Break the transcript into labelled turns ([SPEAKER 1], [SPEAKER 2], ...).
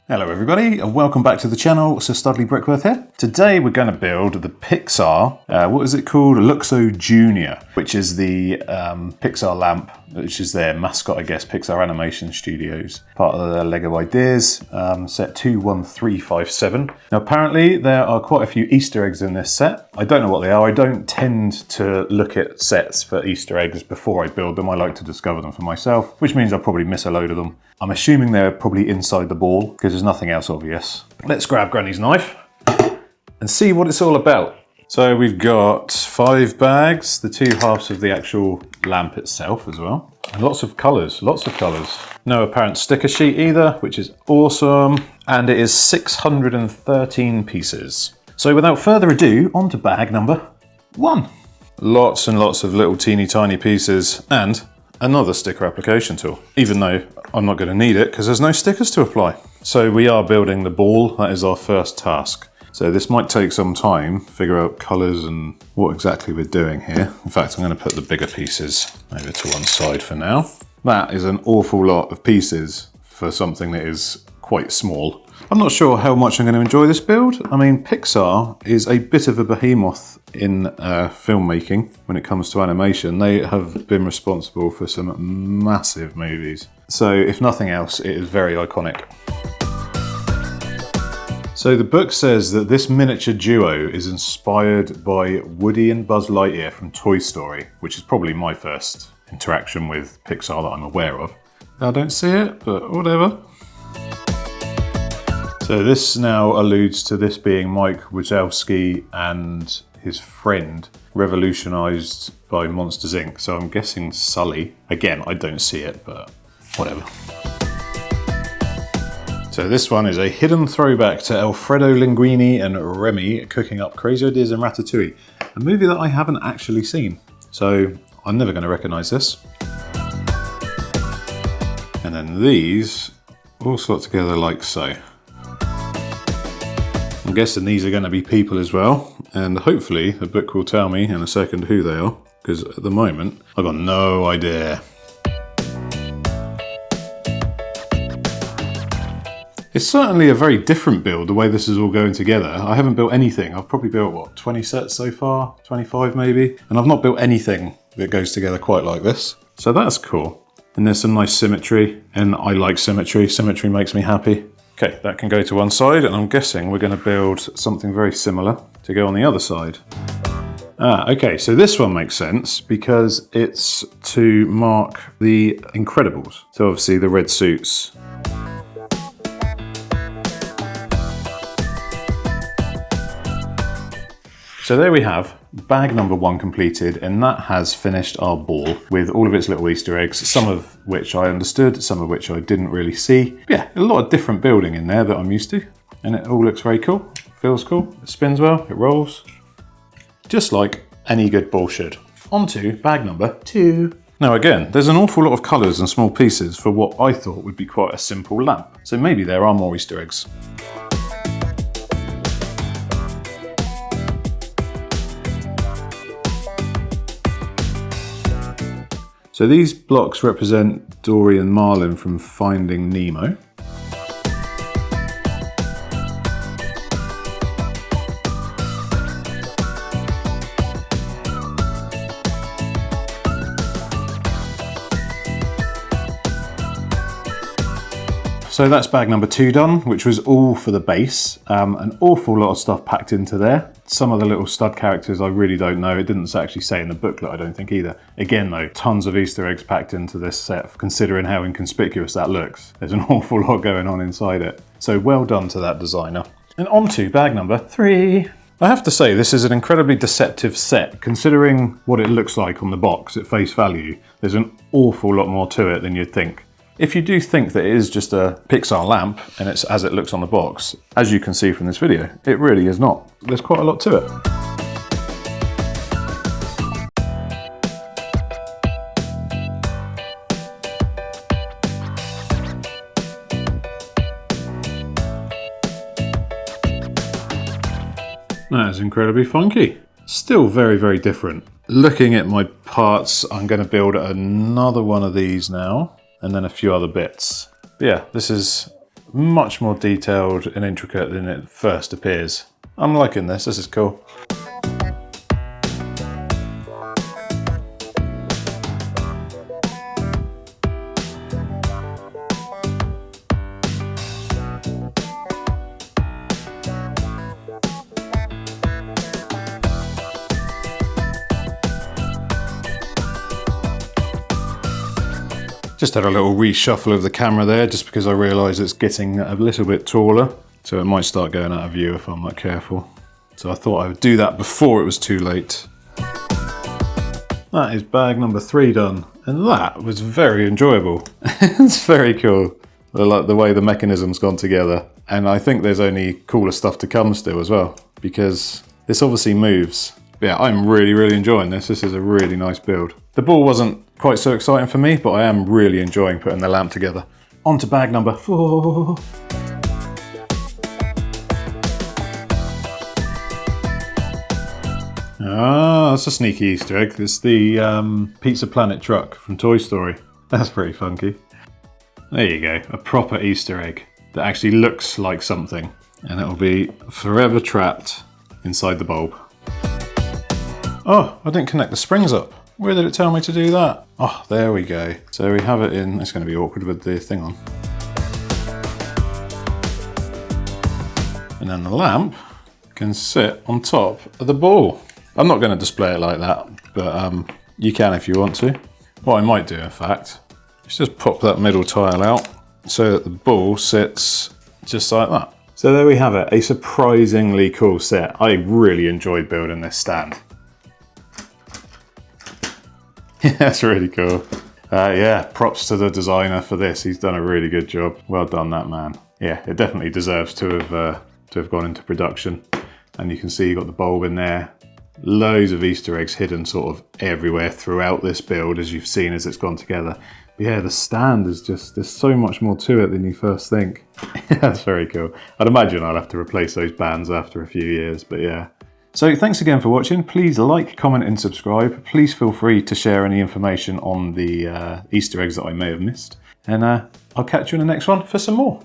[SPEAKER 1] Hello everybody and welcome back to the channel. Sir Studley Brickworth here. Today we're going to build the Pixar, what is it called? Luxo Jr, which is the Pixar Lamp, which is their mascot, I guess, Pixar Animation Studios. Part of the Lego Ideas, set 21357. Now apparently there are quite a few Easter eggs in this set. I don't know what they are. I don't tend to look at sets for Easter eggs before I build them. I like to discover them for myself, which means I'll probably miss a load of them. I'm assuming they're probably inside the ball because there's nothing else obvious. Let's grab Granny's knife and see what it's all about. So we've got 5 bags, the 2 halves of the actual lamp itself as well. And lots of colours, lots of colours. No apparent sticker sheet either, which is awesome. And it is 613 pieces. So without further ado, on to bag number 1. Lots and lots of little teeny tiny pieces and another sticker application tool, even though I'm not going to need it because there's no stickers to apply. So we are building the ball. That is our first task. So this might take some time, figure out colours and what exactly we're doing here. In fact, I'm going to put the bigger pieces over to one side for now. That is an awful lot of pieces for something that is quite small. I'm not sure how much I'm going to enjoy this build. I mean, Pixar is a bit of a behemoth in filmmaking when it comes to animation. They have been responsible for some massive movies. So if nothing else, it is very iconic. So the book says that this miniature duo is inspired by Woody and Buzz Lightyear from Toy Story, which is probably my first interaction with Pixar that I'm aware of. I don't see it, but whatever. So this now alludes to this being Mike Wazowski and his friend, revolutionised by Monsters Inc. So I'm guessing Sully. Again, I don't see it, but whatever. So this one is a hidden throwback to Alfredo Linguini and Remy cooking up crazy ideas in Ratatouille, a movie that I haven't actually seen. So I'm never going to recognise this. And then these all slot together like so. I'm guessing these are going to be people as well, and hopefully the book will tell me in a second who they are, because at the moment I've got no idea. It's certainly a very different build, the way this is all going together. I haven't built anything. I've probably built, what, 20 sets so far? 25 maybe? And I've not built anything that goes together quite like this. So that's cool. And there's some nice symmetry, and I like symmetry. Symmetry makes me happy. Okay, that can go to one side, and I'm guessing we're going to build something very similar to go on the other side. Okay, so this one makes sense because it's to mark the Incredibles. So obviously the red suits. So there we have bag number 1 completed, and that has finished our ball with all of its little Easter eggs, some of which I understood, some of which I didn't really see. Yeah, a lot of different building in there that I'm used to, and it all looks very cool, feels cool, it spins well, it rolls, just like any good ball should. On to bag number 2. Now again, there's an awful lot of colours and small pieces for what I thought would be quite a simple lamp, so maybe there are more Easter eggs. So these blocks represent Dory and Marlin from Finding Nemo. So that's bag number 2 done, which was all for the base. An awful lot of stuff packed into there. Some of the little stud characters I really don't know. It didn't actually say in the booklet, I don't think either. Again though, tons of Easter eggs packed into this set, considering how inconspicuous that looks. There's an awful lot going on inside it. So well done to that designer. And on to bag number 3. I have to say, this is an incredibly deceptive set. Considering what it looks like on the box at face value, there's an awful lot more to it than you'd think. If you do think that it is just a Pixar lamp and it's as it looks on the box, as you can see from this video, it really is not. There's quite a lot to it. That is incredibly funky. Still very, very different. Looking at my parts, I'm going to build another one of these now, and then a few other bits. But yeah, this is much more detailed and intricate than it first appears. I'm liking this, this is cool. Just had a little reshuffle of the camera there just because I realised it's getting a little bit taller, so it might start going out of view if I'm not careful. So I thought I would do that before it was too late. That is bag number 3 done, and that was very enjoyable. It's very cool. I like the way the mechanism's gone together, and I think there's only cooler stuff to come still as well, because this obviously moves. Yeah, I'm really enjoying this. This is a really nice build. The ball wasn't quite so exciting for me, but I am really enjoying putting the lamp together. On to bag number 4. Ah, that's a sneaky Easter egg. It's the Pizza Planet truck from Toy Story. That's pretty funky. There you go, a proper Easter egg that actually looks like something, and it'll be forever trapped inside the bulb. Oh, I didn't connect the springs up. Where did it tell me to do that? Oh, there we go. So we have it in, it's going to be awkward with the thing on. And then the lamp can sit on top of the ball. I'm not going to display it like that, but you can if you want to. What I might do, in fact, is just pop that middle tile out so that the ball sits just like that. So there we have it, a surprisingly cool set. I really enjoyed building this stand. That's really cool. Yeah, props to the designer for this. He's done a really good job. Well done, that man. Yeah, it definitely deserves to have gone into production. And you can see you got the bulb in there. Loads of Easter eggs hidden sort of everywhere throughout this build, as you've seen as it's gone together. But yeah, the stand is just, there's so much more to it than you first think. That's very cool. I'd imagine I'll have to replace those bands after a few years, but yeah. So thanks again for watching. Please like, comment and subscribe. Please feel free to share any information on the Easter eggs that I may have missed. And I'll catch you in the next one for some more.